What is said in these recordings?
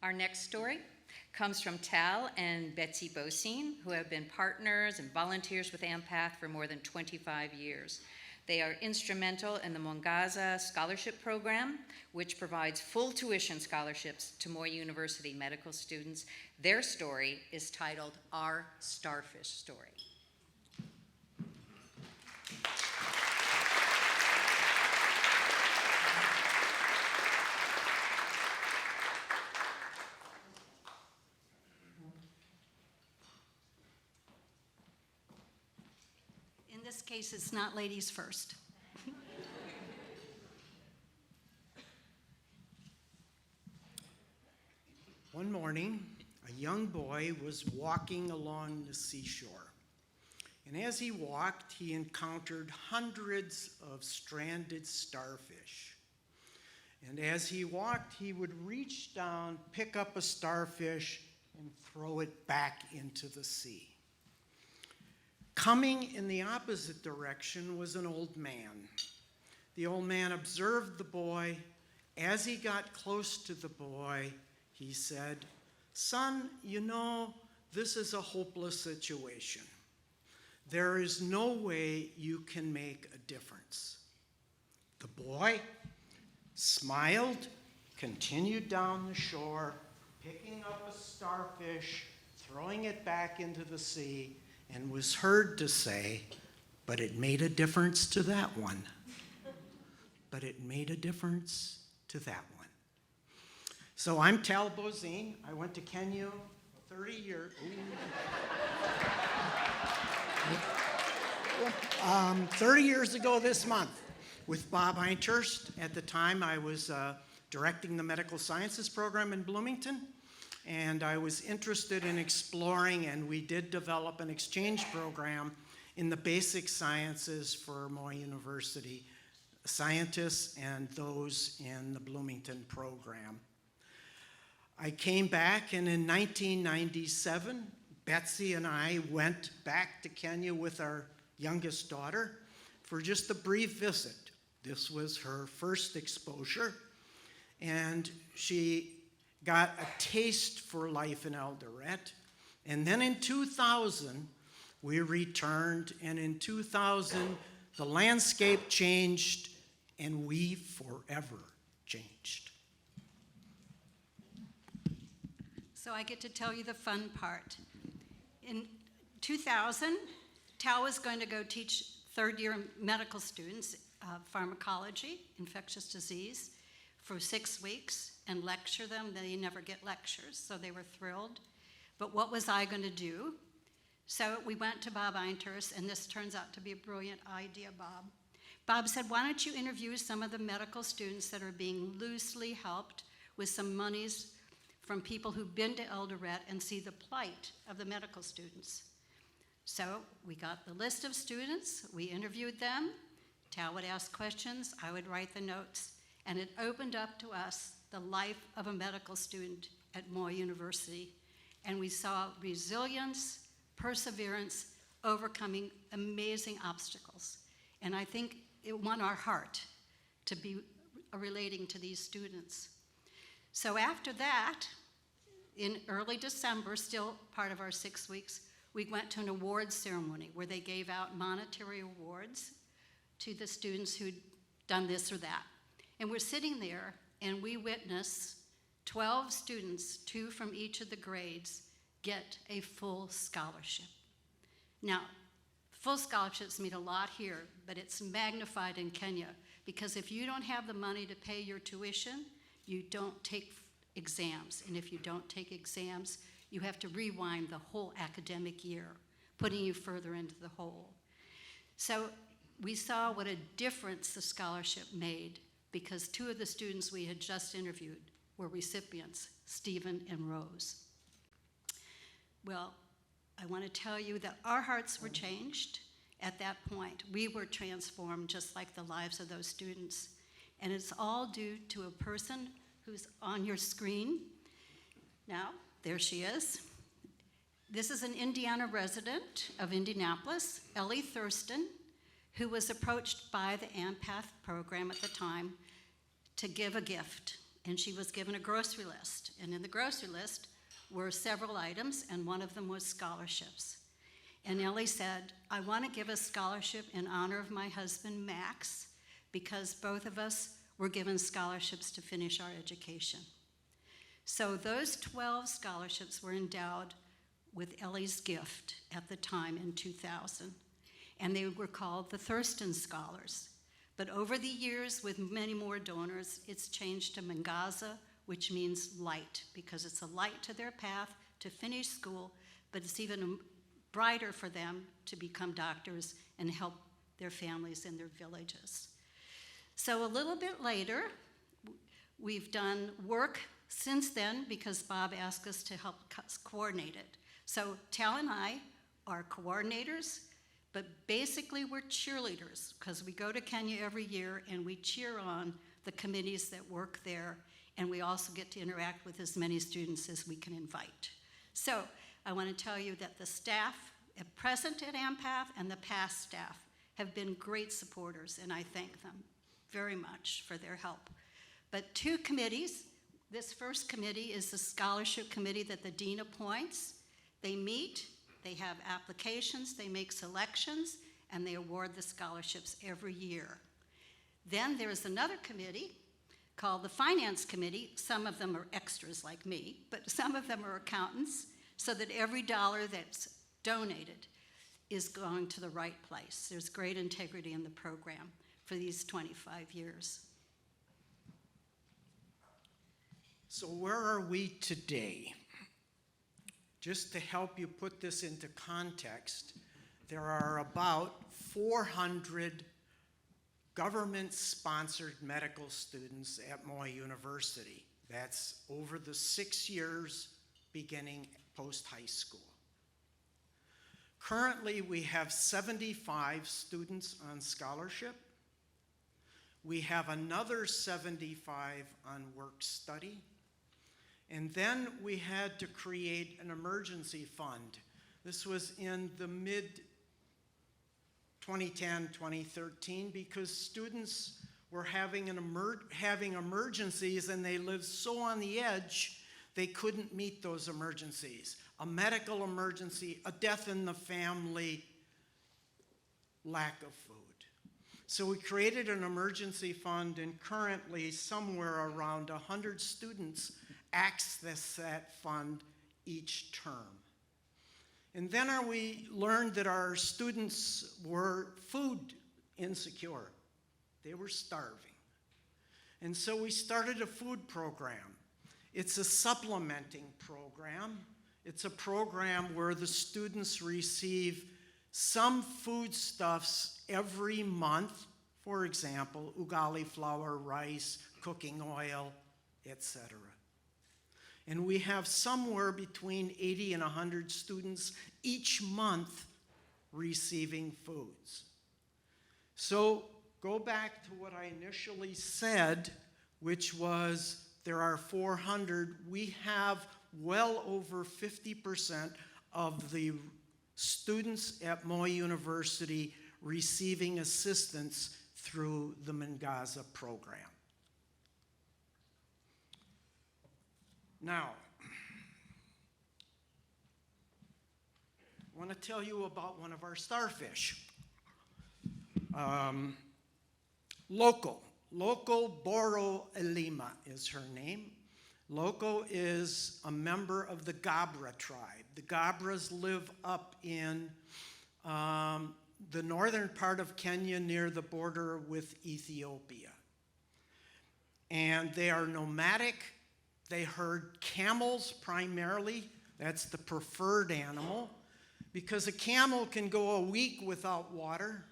Our next story comes from Tal and Betsy Bosin, who have been partners and volunteers with AMPATH for more than 25 years. They are instrumental in the Mwangaza Scholarship Program, which provides full tuition scholarships to Moi University medical students. Their story is titled Our Starfish Story. In this case, it's not ladies first. One morning, a young boy was walking along the seashore. And as he walked, he encountered hundreds of stranded starfish. And as he walked, he would reach down, pick up a starfish, and throw it back into the sea. Coming in the opposite direction was an old man. The old man observed the boy. As he got close to the boy, he said, "Son, you know, this is a hopeless situation. There is no way you can make a difference." The boy smiled, continued down the shore, picking up a starfish, throwing it back into the sea, and was heard to say, "But it made a difference to that one. But it made a difference to that one." So I'm Tal Bosin. I went to Kenya 30 years. 30 years ago this month with Bob Einturst. At the time, I was directing the medical sciences program in Bloomington, and I was interested in exploring, and we did develop an exchange program in the basic sciences for Moi University scientists and those in the Bloomington program. I came back, and in 1997, Betsy and I went back to Kenya with our youngest daughter for just a brief visit. This was her first exposure, and she got a taste for life in Eldoret. And then in 2000, we returned, and in 2000, the landscape changed, and we forever changed. So I get to tell you the fun part. In 2000, Tal was going to go teach third-year medical students pharmacology, infectious disease, for 6 weeks and lecture them. They never get lectures, so they were thrilled. But what was I going to do? So we went to Bob Einturst, and this turns out to be a brilliant idea, Bob. Bob said, "Why don't you interview some of the medical students that are being loosely helped with some monies from people who've been to Eldoret and see the plight of the medical students?" So we got the list of students, we interviewed them, Tal would ask questions, I would write the notes, and it opened up to us the life of a medical student at Moi University. And we saw resilience, perseverance, overcoming amazing obstacles. And I think it won our heart to be relating to these students. So after that, in early December, still part of our 6 weeks, we went to an awards ceremony where they gave out monetary awards to the students who'd done this or that. And we're sitting there, and we witness 12 students, 2 from each of the grades, get a full scholarship. Now, full scholarships mean a lot here, but it's magnified in Kenya, because if you don't have the money to pay your tuition, you don't take exams. And if you don't take exams, you have to rewind the whole academic year, putting you further into the hole. So we saw what a difference the scholarship made, because 2 of the students we had just interviewed were recipients, Stephen and Rose. Well, I want to tell you that our hearts were changed at that point. We were transformed just like the lives of those students. And it's all due to a person who's on your screen. Now, there she is. This is an Indiana resident of Indianapolis, Ellie Thurston, who was approached by the AMPATH program at the time to give a gift. and she was given a grocery list. And in the grocery list were several items, and one of them was scholarships. And Ellie said, I want to give a scholarship in honor of my husband, Max, because both of us were given scholarships to finish our education. So those 12 scholarships were endowed with Ellie's gift at the time in 2000, and they were called the Thurston Scholars. But over the years, with many more donors, it's changed to Mangaza, which means light, because it's a light to their path to finish school, but it's even brighter for them to become doctors and help their families in their villages. So a little bit later, we've done work since then because Bob asked us to help us coordinate it. So Tal and I are coordinators, but basically we're cheerleaders because we go to Kenya every year and we cheer on the committees that work there, and we also get to interact with as many students as we can invite. So I want to tell you that the staff at present at AMPATH and the past staff have been great supporters, and I thank them very much for their help. But two committees, this first committee is the scholarship committee that the dean appoints. They meet, they have applications, they make selections, and they award the scholarships every year. Then there's another committee called the finance committee. Some of them are extras like me, but some of them are accountants, so that every dollar that's donated is going to the right place. There's great integrity in the program for these 25 years. So where are we today? Just to help you put this into context, there are about 400 government-sponsored medical students at Moy University. That's over the 6 years beginning post-high school. Currently, we have 75 students on scholarship. We have another 75 on work study. And then we had to create an emergency fund. This was in the mid-2010, 2013, because students were having emergencies and they lived so on the edge they couldn't meet those emergencies. A medical emergency, a death in the family, lack of food. So we created an emergency fund, and currently somewhere around 100 students access that fund each term. And then we learned that our students were food insecure. They were starving. And so we started a food program. It's a supplementing program. It's a program where the students receive some foodstuffs every month. For example, ugali flour, rice, cooking oil, etc. And we have somewhere between 80 and 100 students each month receiving foods. So go back to what I initially said, which was there are 400. We have well over 50% of the students at Moy University receiving assistance through the Mangaza program. Now, I want to tell you about one of our starfish. Loco Boro Elima is her name. Loco is a member of the Gabra tribe. The Gabras live up in the northern part of Kenya near the border with Ethiopia. And they are nomadic. They herd camels primarily. That's the preferred animal, because a camel can go a week without water.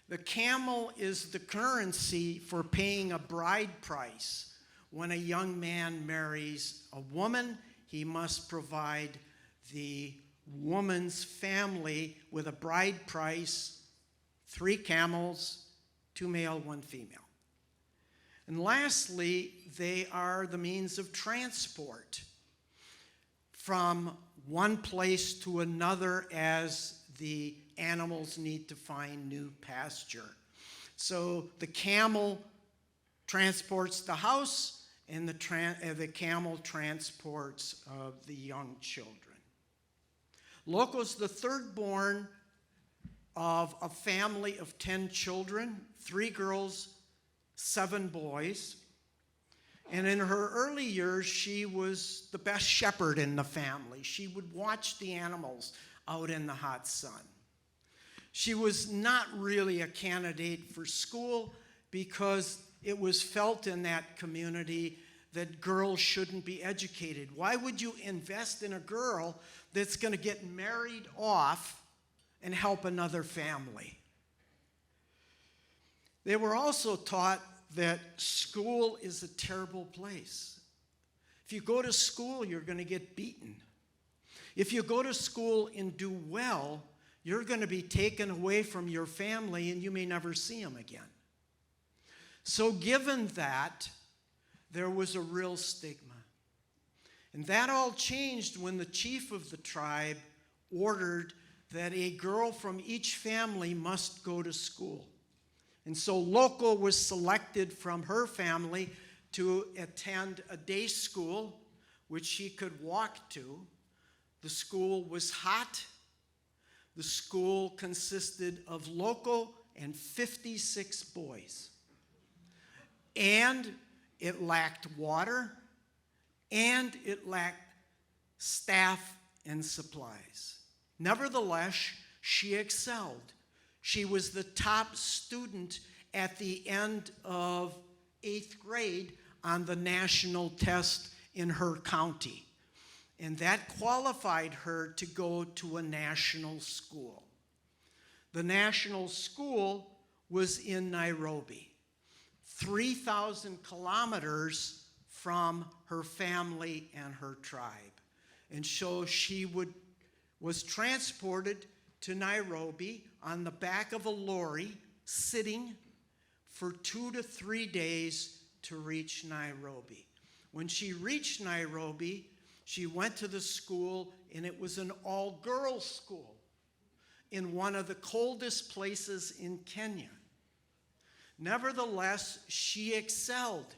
The camel is the currency for paying a bride price. When a young man marries a woman, he must provide the woman's family with a bride price, 3 camels, 2 male, 1 female. And lastly, they are the means of transport from one place to another as the animals need to find new pasture. So the camel transports the house, and the camel transports of the young children. Loco's the third born of a family of 10 children, 3 girls, 7 boys. And in her early years, she was the best shepherd in the family. She would watch the animals out in the hot sun. She was not really a candidate for school because it was felt in that community that girls shouldn't be educated. Why would you invest in a girl that's going to get married off and help another family? They were also taught that school is a terrible place. If you go to school, you're going to get beaten. If you go to school and do well, you're going to be taken away from your family and you may never see them again. So given that, there was a real stigma. And that all changed when the chief of the tribe ordered that a girl from each family must go to school. And so Loco was selected from her family to attend a day school, which she could walk to. The school was hot. The school consisted of Loco and 56 boys. And it lacked water, and it lacked staff and supplies. Nevertheless, she excelled. She was the top student at the end of 8th grade on the national test in her county. And that qualified her to go to a national school. The national school was in Nairobi, 3,000 kilometers from her family and her tribe. And so she was transported to Nairobi on the back of a lorry, sitting for 2 to 3 days to reach Nairobi. When she reached Nairobi, she went to the school, and it was an all-girls school in one of the coldest places in Kenya. Nevertheless, she excelled.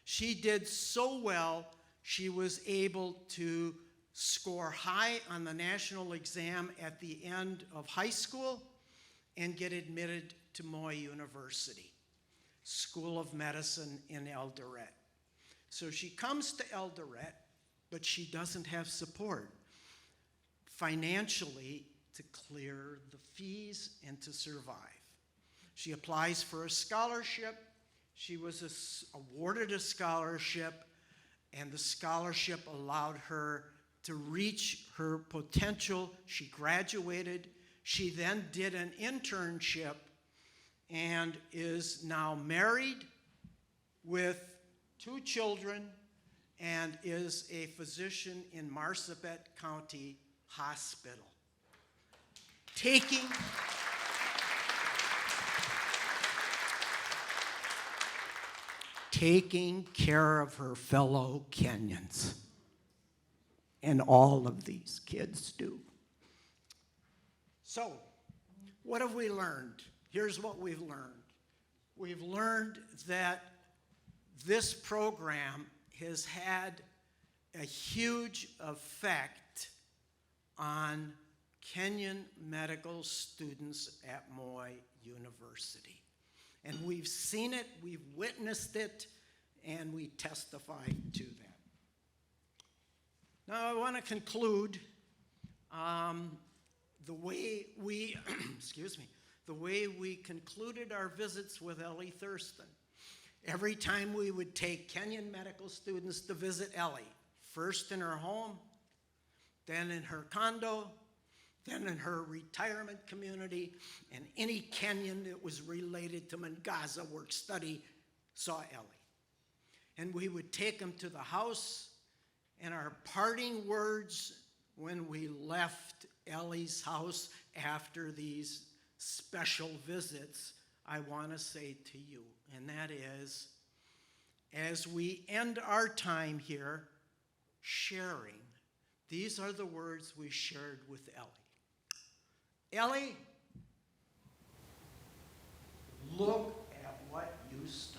She did so well, she was able to score high on the national exam at the end of high school and get admitted to Moi University, School of Medicine in Eldoret. So she comes to Eldoret, but she doesn't have support financially to clear the fees and to survive. She applies for a scholarship. She was awarded a scholarship, and the scholarship allowed her to reach her potential. She graduated. She then did an internship and is now married with 2 children and is a physician in Marsabit County Hospital. Taking care of her fellow Kenyans. And all of these kids do. So, what have we learned? Here's what we've learned. We've learned that this program has had a huge effect on Kenyan medical students at Moi University. And we've seen it, we've witnessed it, and we testify to that. Now I want to conclude the way we, the way we concluded our visits with Ellie Thurston. Every time we would take Kenyan medical students to visit Ellie, first in her home, then in her condo, then in her retirement community, and any Kenyan that was related to Mangaza work-study saw Ellie. And we would take them to the house, and our parting words when we left Ellie's house after these special visits, I want to say to you, and that is, as we end our time here sharing, these are the words we shared with Ellie. Ellie, look at what you started.